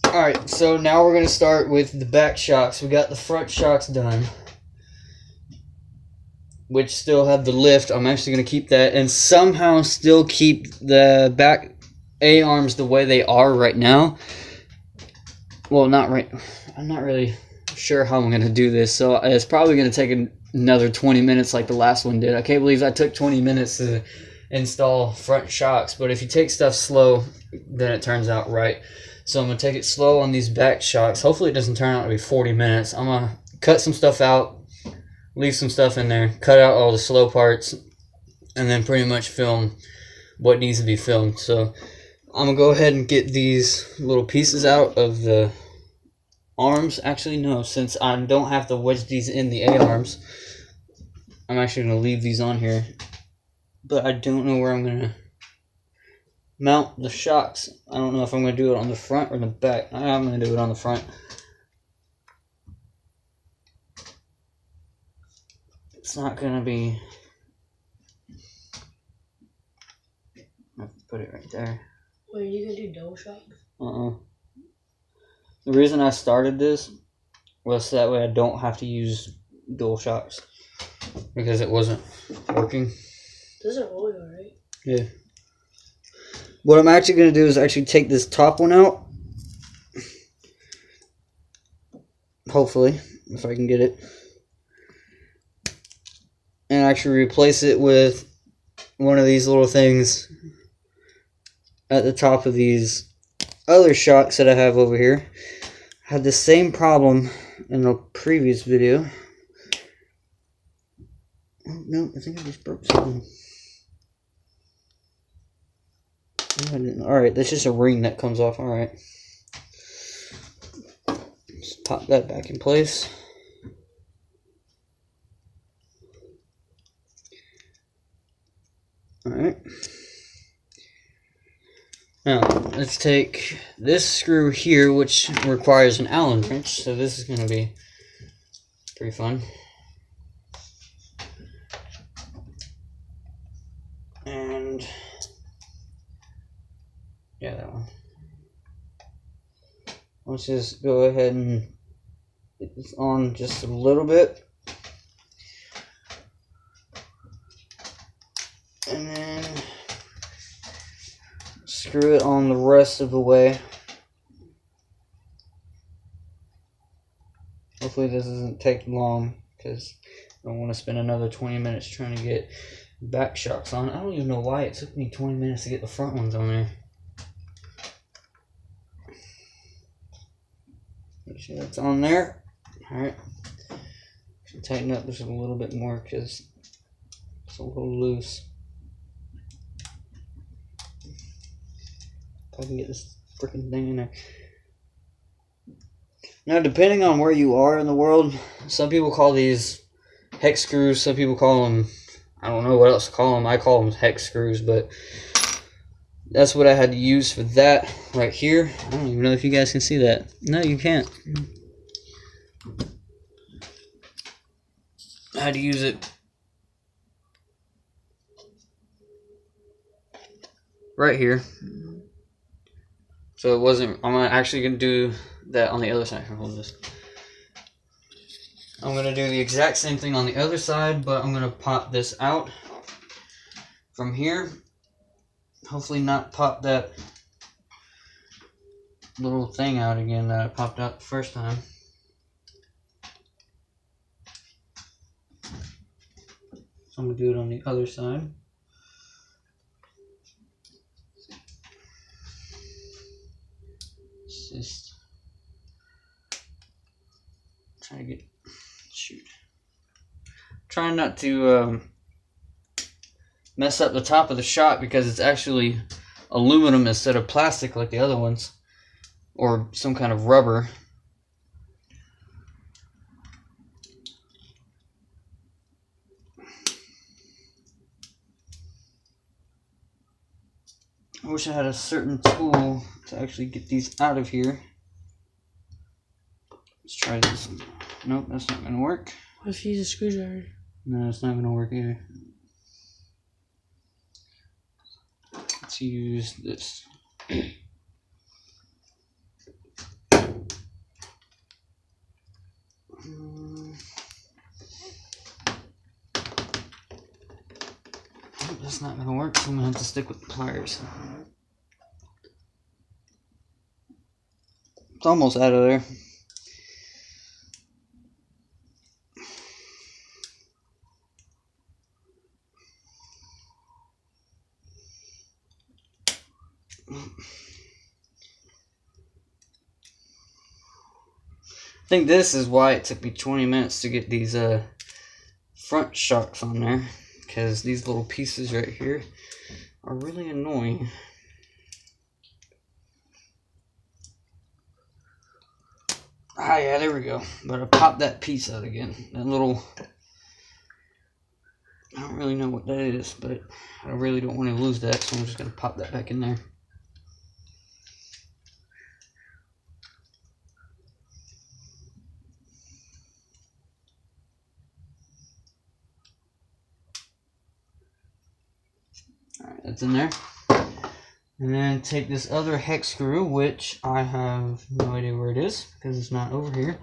Alright, so now we're going to start with the back shocks. We got the front shocks done, which still have the lift. I'm actually going to keep that and somehow still keep the back A-arms the way they are right now. Well, not right. I'm not really sure how I'm going to do this, so it's probably going to take another 20 minutes like the last one did. I can't believe I took 20 minutes to install front shocks, but if you take stuff slow, then it turns out right. So I'm going to take it slow on these back shocks. Hopefully it doesn't turn out to be 40 minutes. I'm going to cut some stuff out, leave some stuff in there, cut out all the slow parts, and then pretty much film what needs to be filmed. So I'm going to go ahead and get these little pieces out of the arms. Actually, no, since I don't have to wedge these in the A-arms, I'm actually going to leave these on here. But I don't know where I'm going to mount the shocks. I don't know if I'm going to do it on the front or the back. I'm going to do it on the front. It's not going to be... I have to put it right there. Wait, are you going to do dual shocks? The reason I started this was so that way I don't have to use dual shocks, because it wasn't working. Those are all right. Yeah. What I'm actually going to do is actually take this top one out. Hopefully, if I can get it. And actually replace it with one of these little things at the top of these other shocks that I have over here. I had the same problem in the previous video. Oh, no, I think I just broke something. Alright, that's just a ring that comes off. Alright. Just pop that back in place. Alright. Now, let's take this screw here, which requires an Allen wrench, so this is going to be pretty fun. And yeah, that one. Let's just go ahead and get this on just a little bit. And then screw it on the rest of the way. Hopefully this doesn't take long, because I don't want to spend another 20 minutes trying to get back shocks on. I don't even know why it took me 20 minutes to get the front ones on there. Make sure that's on there. Alright. Tighten up just a little bit more because it's a little loose. If I can get this freaking thing in there. Now, depending on where you are in the world, some people call these hex screws, some people call them, I don't know what else to call them. I call them hex screws, but that's what I had to use for that right here. I don't even know if you guys can see that. No, you can't. I had to use it right here. So it wasn't, I'm actually going to do that on the other side. Hold this. I'm going to do the exact same thing on the other side, but I'm going to pop this out from here. Hopefully not pop that little thing out again that I popped out the first time. So I'm going to do it on the other side. It's just try to get, shoot. Trying not to mess up the top of the shot because it's actually aluminum instead of plastic like the other ones, or some kind of rubber. I wish I had a certain tool to actually get these out of here. Let's try this. Nope, that's not gonna work. What if you use a screwdriver? No, it's not gonna work either. Let's use this. That's not gonna work, so I'm gonna have to stick with the pliers. It's almost out of there. I think this is why it took me 20 minutes to get these front shocks on there, because these little pieces right here are really annoying. Ah, yeah, there we go. But I popped that piece out again. That little, I don't really know what that is, but I really don't want to lose that, so I'm just going to pop that back in there. Alright, that's in there. And then take this other hex screw, which I have no idea where it is, because it's not over here.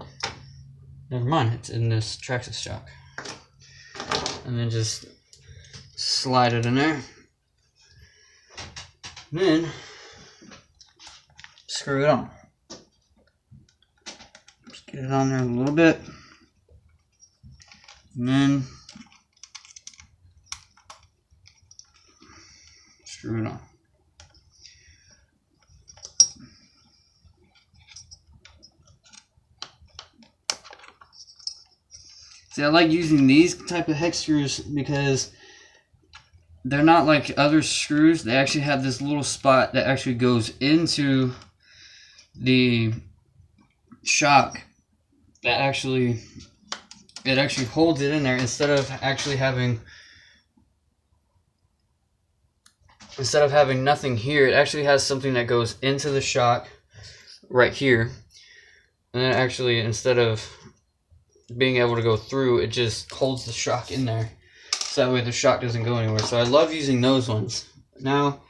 Never mind, it's in this Traxxas shock. And then just slide it in there. And then screw it on. Just get it on there a little bit. And then screw it on. See, I like using these type of hex screws because they're not like other screws. They actually have this little spot that actually goes into the shock that actually holds it in there instead of having nothing here. It actually has something that goes into the shock right here, and then actually, instead of being able to go through, it just holds the shock in there, so that way the shock doesn't go anywhere. So I love using those ones. Now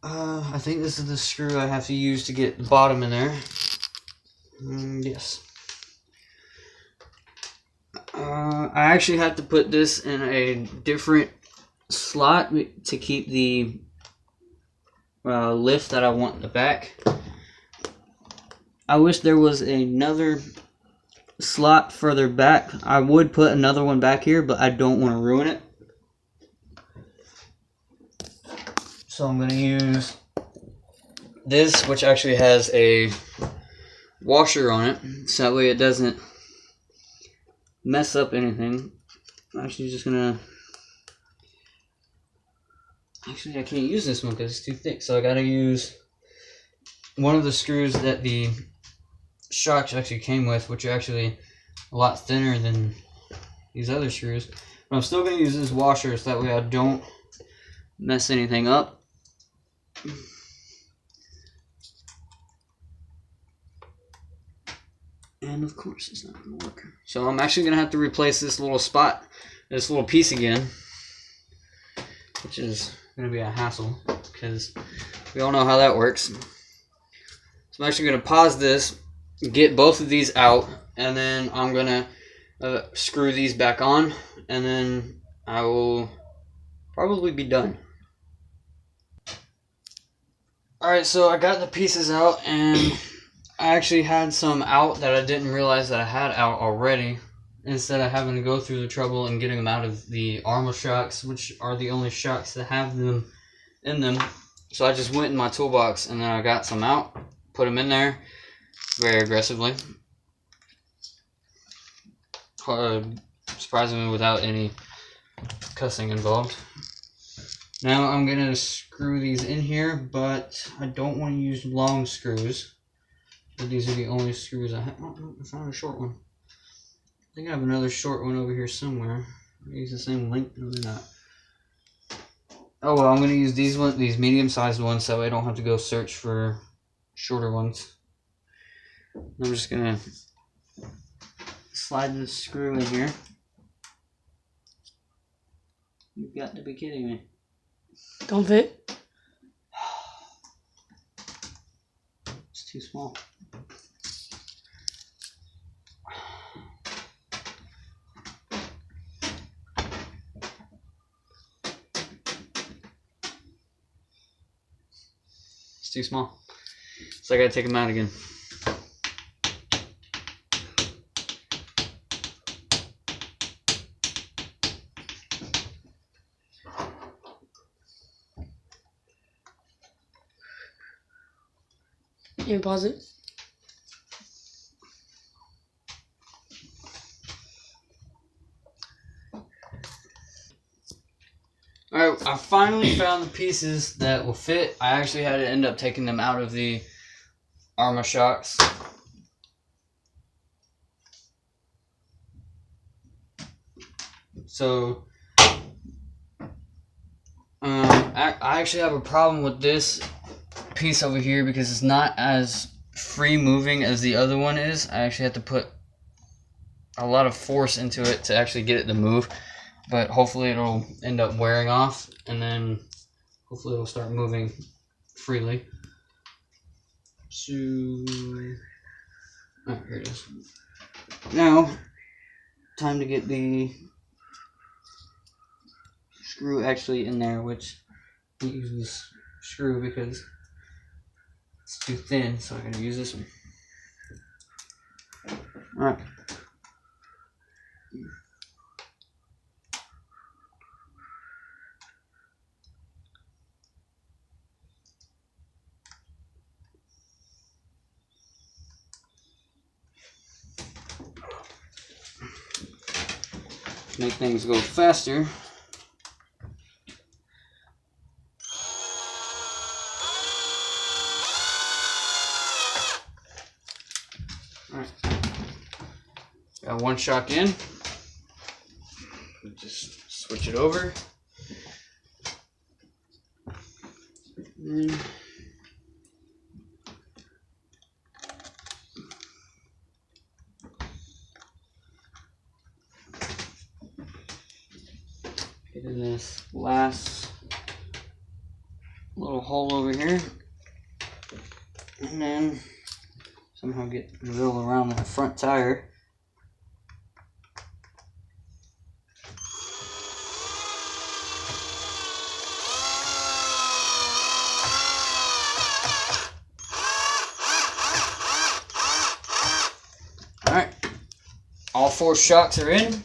I think this is the screw I have to use to get the bottom in there. Yes. I actually have to put this in a different slot to keep the lift that I want in the back. I wish there was another slot further back. I would put another one back here, but I don't want to ruin it. So I'm going to use this, which actually has a washer on it, so that way it doesn't mess up anything. I'm actually just going to... Actually, I can't use this one because it's too thick, so I got to use one of the screws that the shocks actually came with, which are actually a lot thinner than these other screws. But I'm still going to use this washer so that way I don't mess anything up. And of course it's not going to work. So I'm actually going to have to replace this little spot, this little piece again, which is going to be a hassle because we all know how that works. So I'm actually going to pause this, get both of these out, and then I'm going to screw these back on, and then I will probably be done. Alright, so I got the pieces out, and I actually had some out that I didn't realize that I had out already, instead of having to go through the trouble and getting them out of the armor shocks, which are the only shocks that have them in them. So I just went in my toolbox and then I got some out, put them in there very aggressively, surprisingly without any cussing involved. Now I'm going to screw these in here, but I don't want to use long screws. But these are the only screws I have. Oh, I found a short one. I think I have another short one over here somewhere. I use the same length. No, they're not. Oh well, I'm going to use these medium-sized ones, so I don't have to go search for shorter ones. I'm just going to slide this screw in here. You've got to be kidding me. Don't fit? It's too small. It's too small. So I gotta take them out again. You pause it? Alright, I finally found the pieces that will fit. I actually had to end up taking them out of the Arma shocks. So, I actually have a problem with this piece over here because it's not as free moving as the other one is. I actually have to put a lot of force into it to actually get it to move, but hopefully it'll end up wearing off and then hopefully it'll start moving freely. So, oh, here it is. Now, time to get the screw actually in there, which I use this screw because it's too thin, so I'm going to use this one. Alright. Make things go faster. Alright. Got one shock in. Just switch it over. Get in this last little hole over here. And then somehow get the wheel around that front tire. Alright, all 4 shocks are in.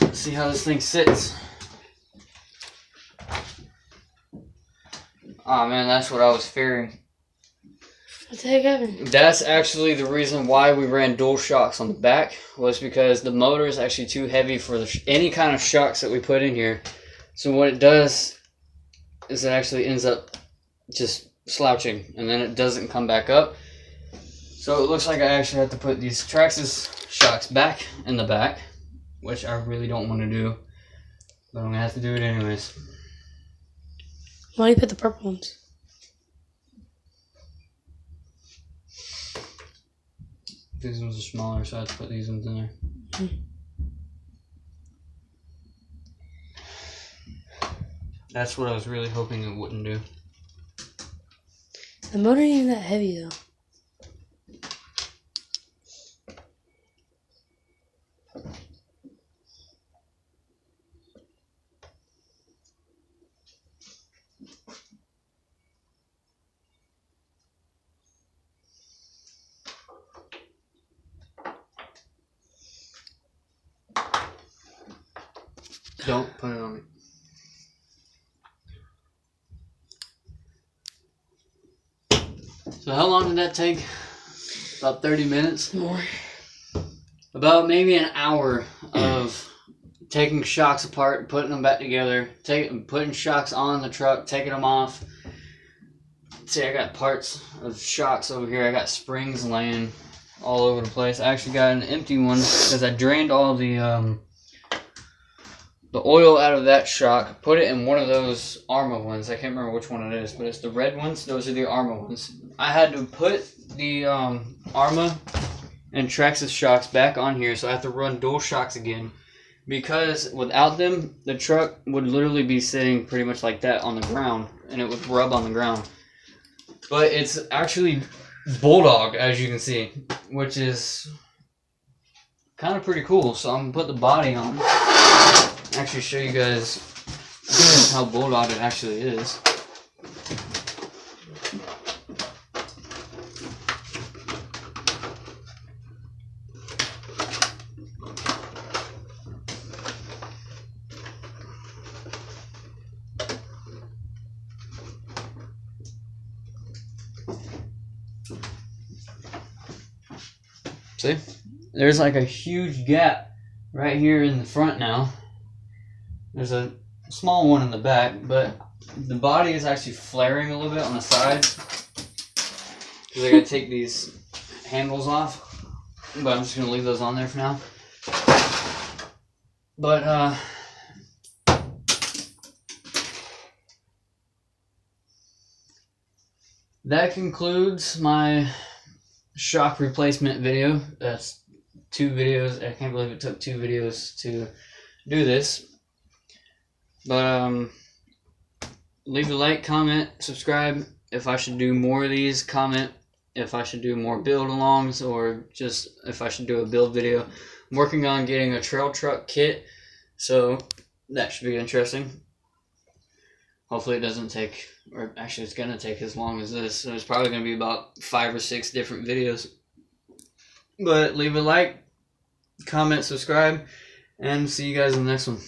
Let's see how this thing sits. Oh man, that's what I was fearing. What the heck happened? That's actually the reason why we ran dual shocks on the back, was because the motor is actually too heavy for any kind of shocks that we put in here. So what it does is it actually ends up just slouching, and then it doesn't come back up. So it looks like I actually have to put these Traxxas shocks back in the back, which I really don't want to do, but I'm going to have to do it anyways. Why do you put the purple ones? These ones are smaller, so I have to put these ones in there. That's what I was really hoping it wouldn't do. The motor ain't even that heavy though. Don't put it on me. So how long did that take? About 30 minutes? More. About maybe an hour of taking shocks apart, putting them back together, putting shocks on the truck, taking them off. See, I got parts of shocks over here. I got springs laying all over the place. I actually got an empty one because I drained all the oil out of that shock, put it in one of those Arma ones. I can't remember which one it is, but it's the red ones. Those are the Arma ones. I had to put the Arma and Traxxas shocks back on here, so I have to run dual shocks again. Because without them, the truck would literally be sitting pretty much like that on the ground, and it would rub on the ground. But it's actually Bulldog, as you can see, which is kind of pretty cool. So I'm going to put the body on. Actually show you guys how Bulldog it actually is. See? There's like a huge gap right here in the front now. There's a small one in the back, but the body is actually flaring a little bit on the sides. Because I gotta take these handles off. But I'm just gonna leave those on there for now. But that concludes my shock replacement video. That's 2 videos. I can't believe it took 2 videos to do this. But leave a like, comment, subscribe if I should do more of these. Comment if I should do more build alongs, or just if I should do a build video. I'm working on getting a trail truck kit, so that should be interesting. Hopefully it doesn't take, or actually it's going to take as long as this. So it's probably going to be about 5 or 6 different videos. But leave a like, comment, subscribe, and see you guys in the next one.